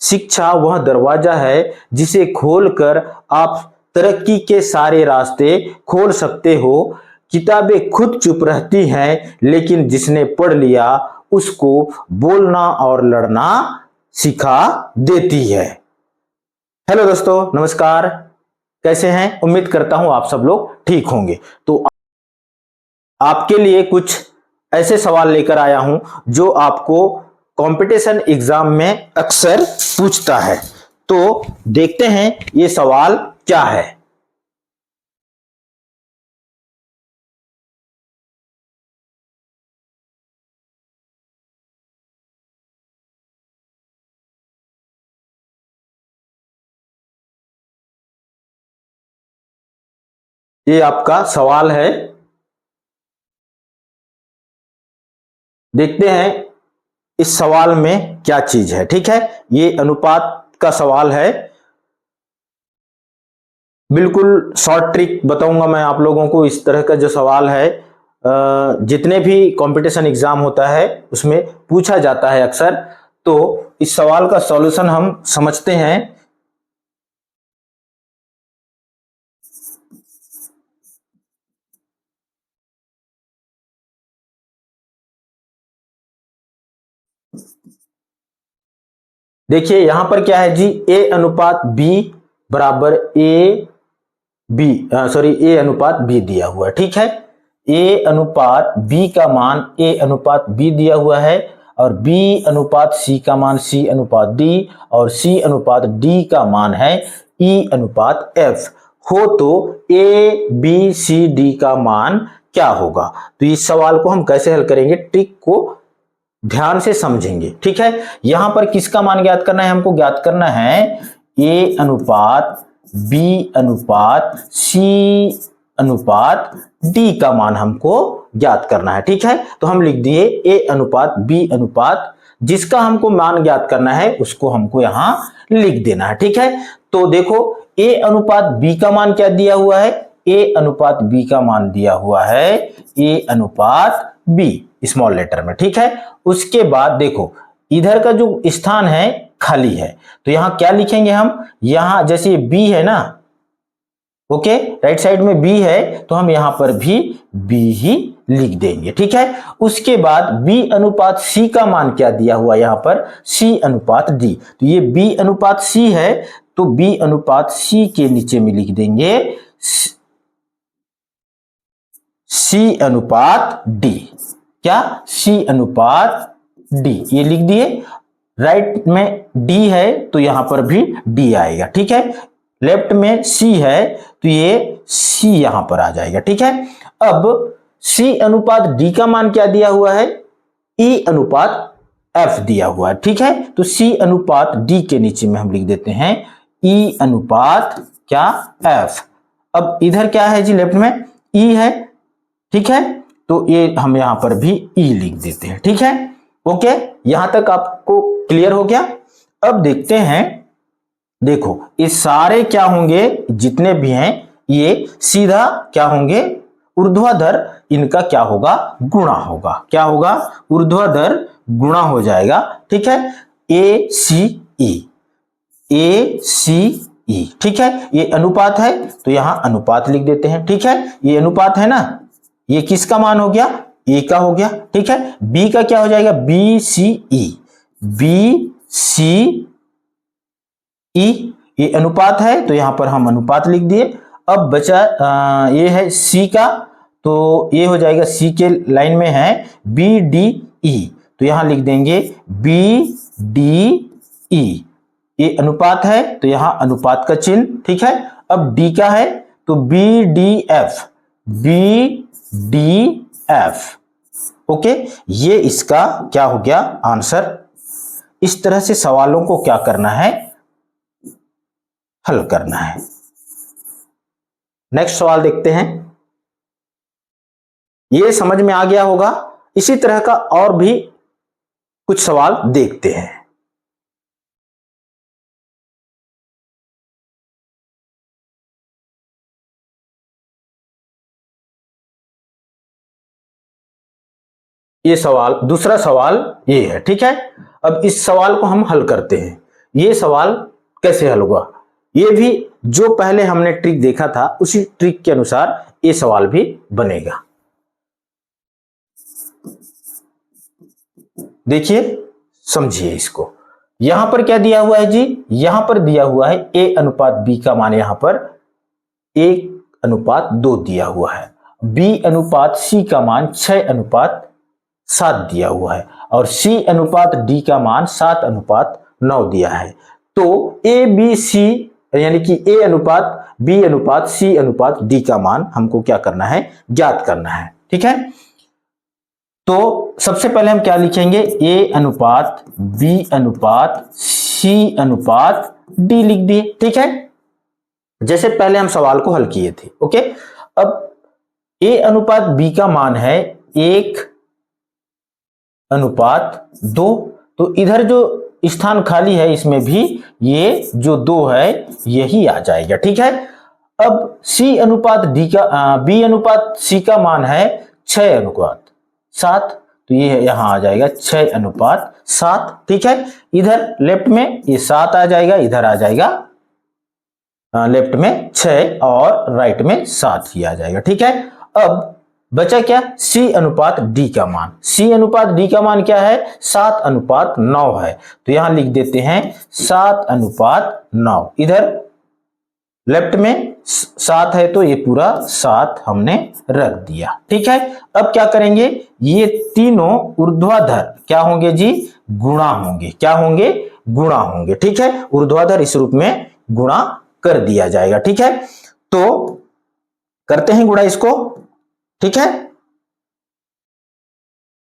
शिक्षा वह दरवाजा है जिसे खोलकर आप तरक्की के सारे रास्ते खोल सकते हो। किताबें खुद चुप रहती हैं, लेकिन जिसने पढ़ लिया उसको बोलना और लड़ना सिखा देती है। हेलो दोस्तों, नमस्कार। कैसे हैं? उम्मीद करता हूं आप सब लोग ठीक होंगे। तो आपके लिए कुछ ऐसे सवाल लेकर आया हूं जो आपको कंपटीशन एग्जाम में अक्सर पूछता है। तो देखते हैं ये सवाल क्या है। ये आपका सवाल है। देखते हैं इस सवाल में क्या चीज है। ठीक है, ये अनुपात का सवाल है। बिल्कुल शॉर्ट ट्रिक बताऊंगा मैं आप लोगों को। इस तरह का जो सवाल है जितने भी कंपटीशन एग्जाम होता है उसमें पूछा जाता है अक्सर। तो इस सवाल का सॉल्यूशन हम समझते हैं। देखिए यहां पर क्या है जी, ए अनुपात बी बराबर ए बी सॉरी ए अनुपात बी दिया हुआ है। ठीक है, ए अनुपात बी का मान ए अनुपात बी दिया हुआ है, और बी अनुपात सी का मान सी अनुपात डी, और सी अनुपात डी का मान है ई अनुपात एफ हो। तो ए बी सी डी का मान क्या होगा? तो इस सवाल को हम कैसे हल करेंगे, ट्रिक को ध्यान से समझेंगे। ठीक है, यहां पर किसका मान ज्ञात करना है? हमको ज्ञात करना है ए अनुपात बी अनुपात सी अनुपात डी का मान हमको ज्ञात करना है। ठीक है, तो हम लिख दिए ए अनुपात बी अनुपात, जिसका हमको मान ज्ञात करना है उसको हमको यहां लिख देना है। ठीक है, तो देखो ए अनुपात बी का मान क्या दिया हुआ है? ए अनुपात बी का मान दिया हुआ है ए अनुपात बी स्मॉल लेटर में। ठीक है, उसके बाद देखो इधर का जो स्थान है खाली है, तो यहां क्या लिखेंगे हम? यहां जैसे बी है ना, ओके, राइट साइड में बी है, तो हम यहां पर भी बी ही लिख देंगे। ठीक है, उसके बाद बी अनुपात सी का मान क्या दिया हुआ यहां पर? सी अनुपात डी। तो ये बी अनुपात सी है, तो बी अनुपात सी के नीचे में लिख देंगे सी अनुपात डी। क्या? सी अनुपात डी, ये लिख दिए। राइट में डी है तो यहां पर भी डी आएगा। ठीक है, लेफ्ट में सी है तो ये सी यहां पर आ जाएगा। ठीक है, अब सी अनुपात डी का मान क्या दिया हुआ है? ई अनुपात एफ दिया हुआ है। ठीक है, तो सी अनुपात डी के नीचे में हम लिख देते हैं ई अनुपात क्या? एफ। अब इधर क्या है जी? लेफ्ट में ई है। ठीक है, तो ये हम यहां पर भी ई लिख देते हैं। ठीक है, ओके, यहां तक आपको क्लियर हो गया? अब देखते हैं, देखो ये सारे क्या होंगे, जितने भी हैं ये सीधा क्या होंगे? ऊर्ध्वाधर। इनका क्या होगा? गुणा होगा। क्या होगा? ऊर्ध्वाधर गुणा हो जाएगा। ठीक है, ए सी ई, ए सी ई। ठीक है, ये अनुपात है तो यहां अनुपात लिख देते हैं। ठीक है, ये अनुपात है ना, ये किसका मान हो गया? ए का हो गया। ठीक है, बी का क्या हो जाएगा? बी सी ई, बी सी ई, ये अनुपात है तो यहां पर हम अनुपात लिख दिए। अब बचा ये है सी का, तो ये हो जाएगा सी के लाइन में है बी डी ई, तो यहां लिख देंगे बी डी ई। ये अनुपात है तो यहां अनुपात का चिन्ह। ठीक है, अब डी का है तो B D F, B D F. Okay, ये इसका क्या हो गया? आंसर। इस तरह से सवालों को क्या करना है? हल करना है। नेक्स्ट सवाल देखते हैं। ये समझ में आ गया होगा। इसी तरह का और भी कुछ सवाल देखते हैं। ये सवाल, दूसरा सवाल ये है। ठीक है, अब इस सवाल को हम हल करते हैं। ये सवाल कैसे हल होगा। ये भी जो पहले हमने ट्रिक देखा था उसी ट्रिक के अनुसार ये सवाल भी बनेगा। देखिए समझिए इसको। यहां पर क्या दिया हुआ है जी, यहां पर दिया हुआ है a अनुपात b का मान यहां पर 1:2 दिया हुआ है, b अनुपात c का मान 6:7 दिया हुआ है और c अनुपात d का मान 7:9 दिया है। तो a b c यानी कि a अनुपात b अनुपात c अनुपात d का मान हमको क्या करना है, ज्ञात करना है। ठीक है, तो सबसे पहले हम क्या लिखेंगे, a अनुपात b अनुपात c अनुपात d लिख दिए। ठीक है, जैसे पहले हम सवाल को हल किए थे। ओके, अब a अनुपात b का मान है 1:2, तो इधर जो स्थान खाली है इसमें भी ये जो 2 है यही आ जाएगा। ठीक है, अब c अनुपात d का b अनुपात c का मान है 6:7, तो ये यहां आ जाएगा 6:7। ठीक है, इधर लेफ्ट में ये 7 आ जाएगा, इधर आ जाएगा लेफ्ट में 6 और राइट में 7 ही आ जाएगा। ठीक है, अब बचा क्या, c अनुपात d का मान। c अनुपात d का मान क्या है, 7:9 है, तो यहां लिख देते हैं 7:9। इधर लेफ्ट में 7 है तो ये पूरा 7 हमने रख दिया। ठीक है, अब क्या करेंगे, ये तीनों ऊर्ध्वाधर क्या होंगे जी, गुणा होंगे। क्या होंगे, गुणा होंगे। ठीक है, ऊर्ध्वाधर इस रूप में गुणा कर दिया जाएगा। ठीक है, तो करते हैं गुणा इसको। ठीक है,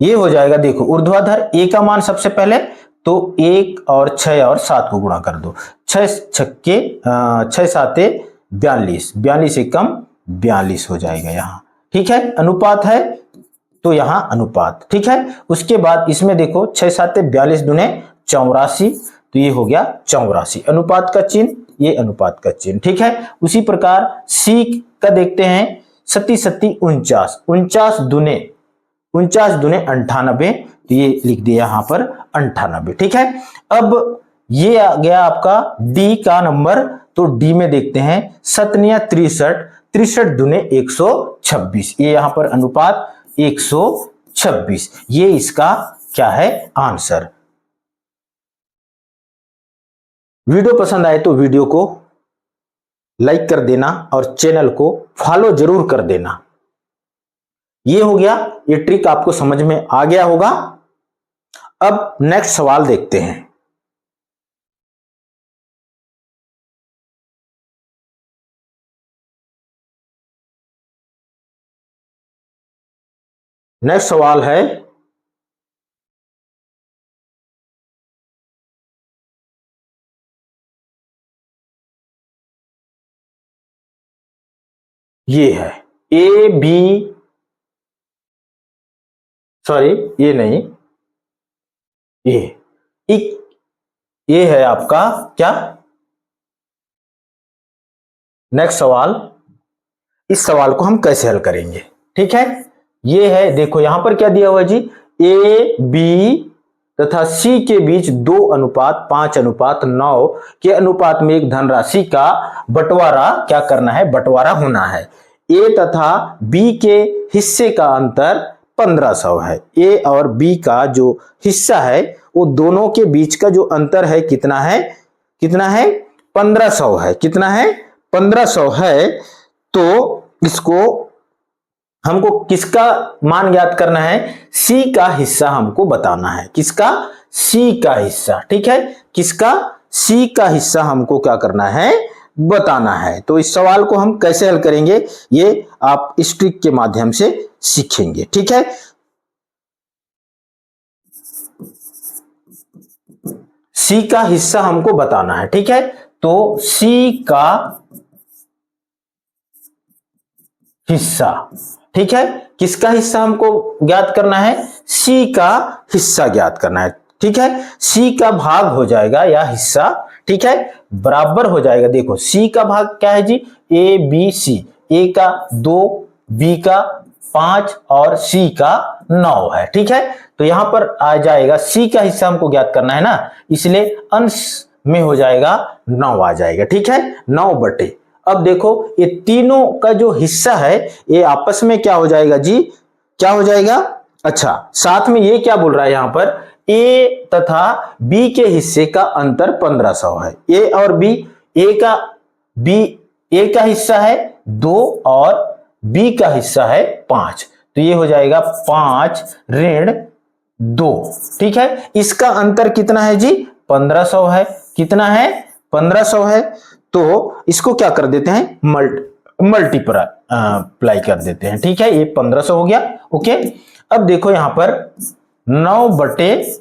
ये हो जाएगा, देखो ऊर्ध्वाधर a का मान सबसे पहले तो 1 और 6 और 7 को गुणा कर दो, 6 छक्के 6 साते 42, 42 से कम 42 हो जाएगा यहाँ। ठीक है, अनुपात है तो यहां अनुपात। ठीक है, उसके बाद इसमें देखो 6 साते 42 दूने 84, तो ये हो गया 84, अनुपात का चिन्ह, ये अनुपात का चिन्ह। ठीक है, उसी प्रकार c का देखते हैं, 7 7 49, 49 दूने 98, तो ये लिख दिया यहां पर 98। ठीक है, अब ये आ गया आपका d का नंबर, तो d में देखते हैं 7 63, 63 दूने 126, ये यहां पर अनुपात 126, ये इसका क्या है, आंसर। वीडियो पसंद आए तो वीडियो को लाइक कर देना और चैनल को फॉलो जरूर कर देना। ये हो गया, ये ट्रिक आपको समझ में आ गया होगा। अब नेक्स्ट सवाल देखते हैं। नेक्स्ट सवाल है, ये है ए बी, सॉरी ये नहीं, ये है आपका क्या, नेक्स्ट सवाल। इस सवाल को हम कैसे हल करेंगे। ठीक है, ये है, देखो यहां पर क्या दिया हुआ है जी, ए बी तथा सी के बीच 2:5:9 के अनुपात में एक धनराशि का बंटवारा क्या करना है, बंटवारा होना है। ए तथा बी के हिस्से का अंतर 1500 है। ए और बी का जो हिस्सा है वो दोनों के बीच का जो अंतर है कितना है, कितना है, 1500 है। कितना है, 1500 है। तो इसको हमको किसका मान ज्ञात करना है, सी का हिस्सा हमको बताना है। किसका, सी का हिस्सा। ठीक है, किसका, सी का हिस्सा हमको क्या करना है, बताना है। तो इस सवाल को हम कैसे हल करेंगे ये आप इस ट्रिक के माध्यम से सीखेंगे। ठीक है, सी का हिस्सा हमको बताना है। ठीक है, तो सी का हिस्सा, ठीक है, किसका हिस्सा हमको ज्ञात करना है, सी का हिस्सा ज्ञात करना है। ठीक है, सी का भाग हो जाएगा या हिस्सा, ठीक है, बराबर हो जाएगा। देखो सी का भाग क्या है जी, ए बी सी, ए का 2, बी का 5 और सी का 9 है। ठीक है, तो यहां पर आ जाएगा सी का हिस्सा हमको ज्ञात करना है ना, इसलिए अंश में हो जाएगा 9 आ जाएगा। ठीक है, 9 बटे, अब देखो ये तीनों का जो हिस्सा है ये आपस में क्या हो जाएगा जी, क्या हो जाएगा, अच्छा साथ में ये क्या बोल रहा है यहां पर, ए तथा बी के हिस्से का अंतर 1500 है। ए और बी, ए का हिस्सा है 2 और बी का हिस्सा है 5, तो ये हो जाएगा 5 ऋण 2। ठीक है, इसका अंतर कितना है जी, 1500 है। कितना है, 1500 है। तो इसको क्या कर देते हैं, मल्टीप्लाई कर देते हैं। ठीक है, ये 1500 हो गया। ओके, अब देखो यहां पर 9 बटे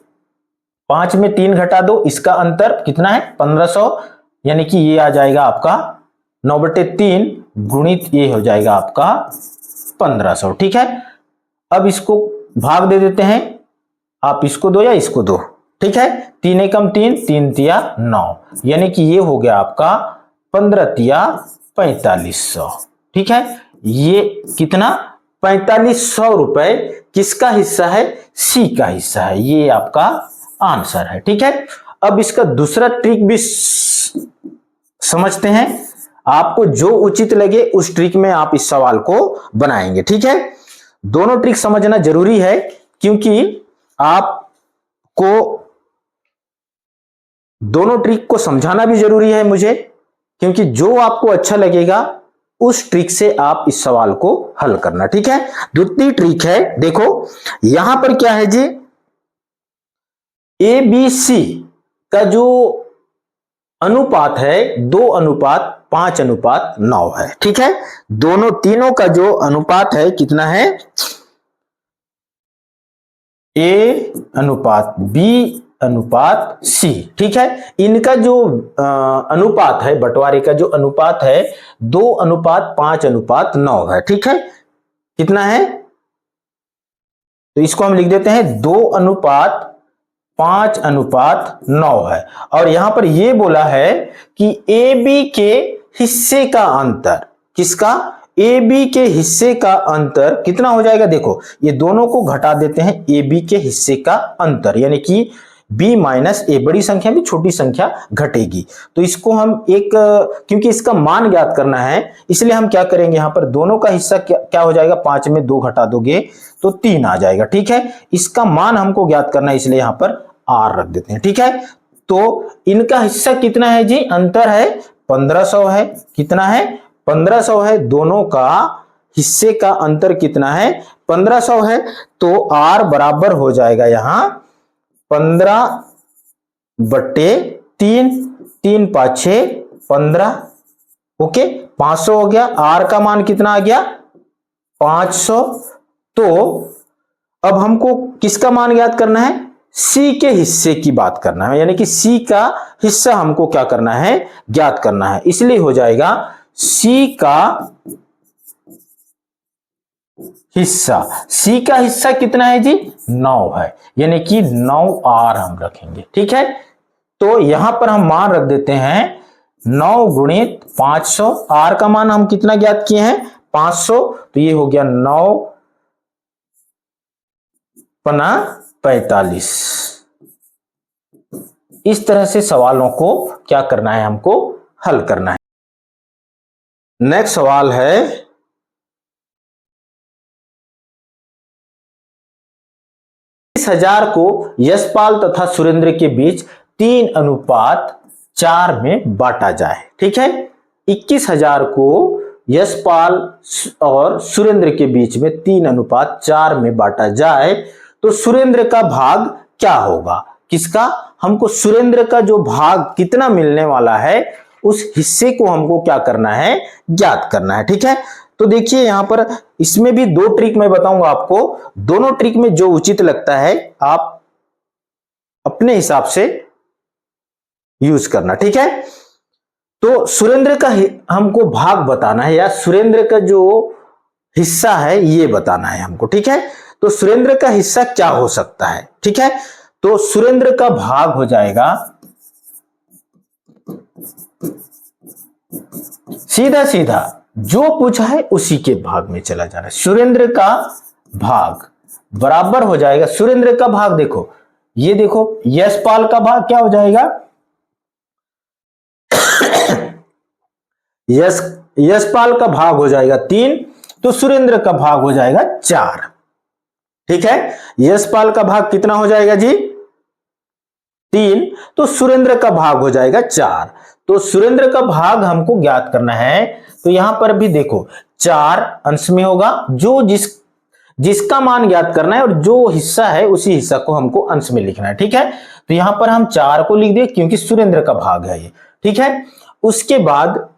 5 में 3 घटा दो, इसका अंतर कितना है 1500, यानी कि ये आ जाएगा आपका 9 बटे 3 गुणित ये हो जाएगा आपका 1500। ठीक है, अब इसको भाग दे देते हैं, आप इसको दो या इसको दो। ठीक है, 3 एकम 3, 3 तिया 9, यानी कि ये हो गया आपका 15 तिया 4500। ठीक है, ये कितना 4500 रुपए किसका हिस्सा है, सी का हिस्सा है, ये आपका आंसर है। ठीक है, अब इसका दूसरा ट्रिक भी समझते हैं, आपको जो उचित लगे उस ट्रिक में आप इस सवाल को बनाएंगे। ठीक है, दोनों ट्रिक समझना जरूरी है, क्योंकि आपको दोनों ट्रिक को समझाना भी जरूरी है मुझे, क्योंकि जो आपको अच्छा लगेगा उस ट्रिक से आप इस सवाल को हल करना। ठीक है, दूसरी ट्रिक है, देखो यहां पर क्या है जी, ए बी सी का जो अनुपात है 2:5:9 है। ठीक है, दोनों तीनों का जो अनुपात है कितना है, ए अनुपात बी अनुपात सी। ठीक है, इनका जो अनुपात है, बंटवारे का जो अनुपात है 2:5:9 है। ठीक है, कितना है, तो इसको हम लिख देते हैं 2:5:9 है। और यहां पर यह बोला है कि ए बी के हिस्से का अंतर, किसका, ए बी के हिस्से का अंतर कितना हो जाएगा, देखो ये दोनों को घटा देते हैं, ए बी के हिस्से का अंतर, यानी कि b माइनस ए, बड़ी संख्या भी छोटी संख्या घटेगी, तो इसको हम एक, क्योंकि इसका मान ज्ञात करना है इसलिए हम क्या करेंगे, यहां पर दोनों का हिस्सा क्या हो जाएगा, 5 में 2 घटा दोगे तो 3 आ जाएगा। ठीक है, इसका मान हमको ज्ञात करना है, इसलिए यहां पर r रख देते हैं। ठीक है, तो इनका हिस्सा कितना है जी, अंतर है 1500 है। कितना है, 1500 है, दोनों का हिस्से का अंतर कितना है, 1500 है, तो r बराबर हो जाएगा यहां 15/3, 3 5 6 15। ओके, 500 हो गया, r का मान कितना आ गया 500। तो अब हमको किसका मान ज्ञात करना है, c के हिस्से की बात करना है, यानी कि c का हिस्सा हमको क्या करना है, ज्ञात करना है, इसलिए हो जाएगा c का हिस्सा, c का हिस्सा कितना है जी 9 है, यानी कि 9r हम रखेंगे। ठीक है, तो यहां पर हम मान रख देते हैं 9 गुणित 500, r का मान हम कितना ज्ञात किए हैं 500, तो ये हो गया 9×45। इस तरह से सवालों को क्या करना है, हमको हल करना है। नेक्स्ट सवाल है, 21,000 को यशपाल तथा सुरेंद्र के बीच 3:4 में बांटा जाए। ठीक है, 21,000 को यशपाल और सुरेंद्र के बीच में 3:4 में बांटा जाए तो सुरेंद्र का भाग क्या होगा, किसका, हमको सुरेंद्र का जो भाग कितना मिलने वाला है उस हिस्से को हमको क्या करना है, ज्ञात करना है। ठीक है, तो देखिए यहां पर इसमें भी 2 ट्रिक मैं बताऊंगा आपको, दोनों ट्रिक में जो उचित लगता है आप अपने हिसाब से यूज करना। ठीक है, तो सुरेंद्र का हमको भाग बताना है, या सुरेंद्र का जो हिस्सा है ये बताना है हमको। ठीक है, तो सुरेंद्र का हिस्सा क्या हो सकता है। ठीक है, तो सुरेंद्र का भाग हो जाएगा, सीधा सीधा जो पूछा है उसी के भाग में चला जाना है। सुरेंद्र का भाग बराबर हो जाएगा, सुरेंद्र का भाग देखो, ये देखो यशपाल का भाग क्या हो जाएगा यशपाल का भाग हो जाएगा 3, तो सुरेंद्र का भाग हो जाएगा 4। ठीक है, यशपाल का भाग कितना हो जाएगा जी 3, तो सुरेंद्र का भाग हो जाएगा 4। तो सुरेंद्र का भाग हमको ज्ञात करना है। तो यहां पर भी देखो 4 अंश में होगा, जो जिसका मान ज्ञात करना है और जो हिस्सा है उसी हिस्सा को हमको अंश में लिखना है। ठीक है, तो यहां पर हम 4 को लिख दे क्योंकि सुरेंद्र का भाग है ये। ठीक है, उसके बाद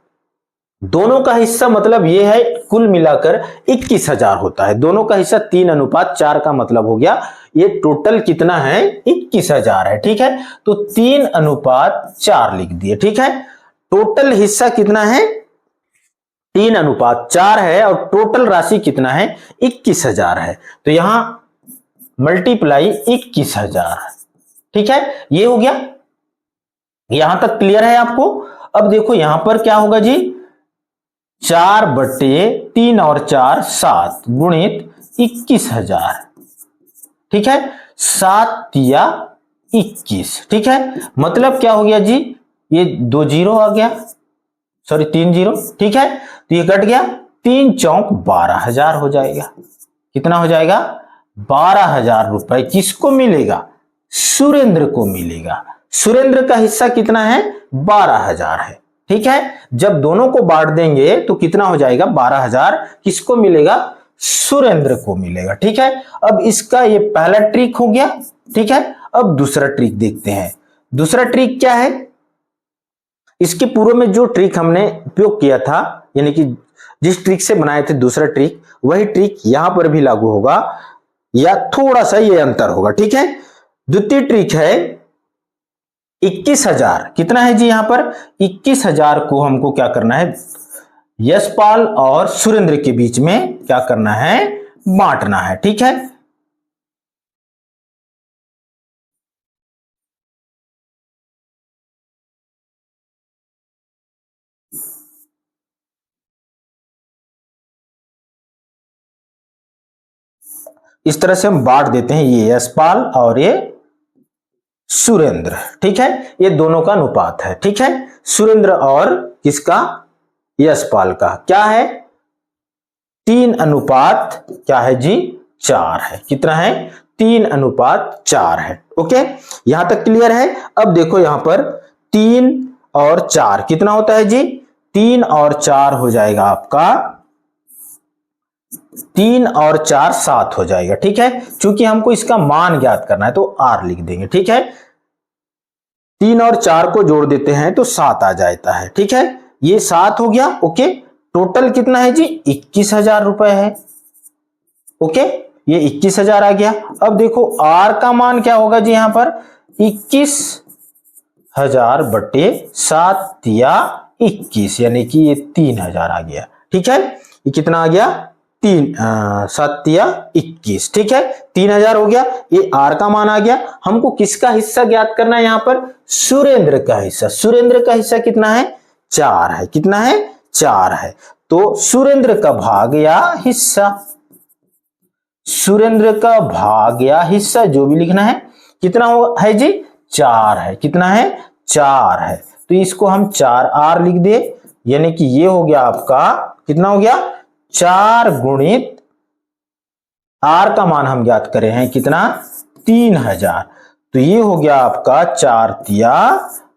दोनों का हिस्सा मतलब ये है कुल मिलाकर 21,000 होता है। दोनों का हिस्सा 3:4 का मतलब हो गया ये टोटल कितना है 21,000 है। ठीक है, तो 3:4 लिख दिए। ठीक है, टोटल हिस्सा कितना है 3:4 है और टोटल राशि कितना है 21,000 है। तो यहां मल्टीप्लाई 21,000। ठीक है, ये हो गया, यहां तक क्लियर है आपको। अब देखो यहां पर क्या होगा जी 4/3 और 4 7 गुणित 21,000। ठीक है, 7 या 21। ठीक है, मतलब क्या हो गया जी ये 2 जीरो आ गया, सॉरी 3 जीरो। ठीक है, तो ये कट गया, 3 चौक 12,000 हो जाएगा। कितना हो जाएगा 12,000 रुपए किसको मिलेगा सुरेंद्र को मिलेगा। सुरेंद्र का हिस्सा कितना है 12,000 है। ठीक है, जब दोनों को बांट देंगे तो कितना हो जाएगा 12,000 किसको मिलेगा सुरेंद्र को मिलेगा। ठीक है, अब इसका ये पहला ट्रिक हो गया। ठीक है, अब दूसरा ट्रिक देखते हैं। दूसरा ट्रिक क्या है, इसके पूर्व में जो ट्रिक हमने उपयोग किया था यानी कि जिस ट्रिक से बनाए थे दूसरा ट्रिक, वही ट्रिक यहां पर भी लागू होगा या थोड़ा सा ये अंतर होगा। ठीक है, द्वितीय ट्रिक है 21,000 कितना है जी यहां पर 21,000 को हमको क्या करना है यशपाल और सुरेंद्र के बीच में क्या करना है बांटना है। ठीक है, इस तरह से हम बांट देते हैं, ये यशपाल और ये सुरेंद्र। ठीक है, ये दोनों का अनुपात है। ठीक है, सुरेंद्र और किसका यशपाल का क्या है 3:4 क्या है जी 4 है। कितना है 3:4 है। ओके, यहां तक क्लियर है। अब देखो यहां पर 3 और 4 कितना होता है जी 3 और 4 हो जाएगा आपका 3 और 4 7 हो जाएगा। ठीक है, क्योंकि हमको इसका मान ज्ञात करना है तो आर लिख देंगे। ठीक है, 3 और 4 को जोड़ देते हैं तो 7 आ जाता है। ठीक है, ये 7 हो गया। ओके, टोटल कितना है जी 21,000 रुपए है। ओके, ये 21,000 आ गया। अब देखो आर का मान क्या होगा जी यहां पर 21,000 बटे 7 या 21 यानी कि ये 3,000 आ गया। ठीक है, ये कितना आ गया 7 या 21। ठीक है, 3,000 हो गया, ये आर का मान आ गया। हमको किसका हिस्सा ज्ञात करना है यहां पर सुरेंद्र का हिस्सा। सुरेंद्र का हिस्सा कितना है 4 है। कितना है 4 है। तो सुरेंद्र का भाग या हिस्सा, सुरेंद्र का भाग या हिस्सा जो भी लिखना है कितना है जी 4 है। कितना है 4 है। तो इसको हम 4R लिख दे यानी कि ये हो गया आपका कितना हो गया 4 गुणित आर का मान हम ज्ञात करे हैं कितना 3,000। तो ये हो गया आपका 4 तिया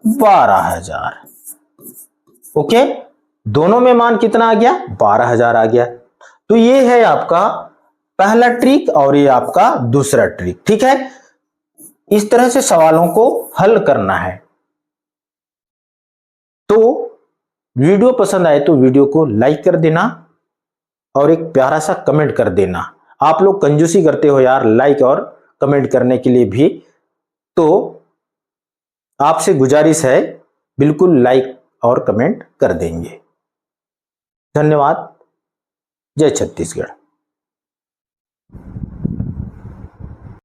12,000। ओके, दोनों में मान कितना आ गया 12,000 आ गया। तो ये है आपका पहला ट्रिक और ये आपका दूसरा ट्रिक। ठीक है, इस तरह से सवालों को हल करना है। तो वीडियो पसंद आए तो वीडियो को लाइक कर देना और एक प्यारा सा कमेंट कर देना। आप लोग कंजूसी करते हो यार लाइक और कमेंट करने के लिए भी, तो आपसे गुजारिश है बिल्कुल लाइक और कमेंट कर देंगे। धन्यवाद। जय छत्तीसगढ़।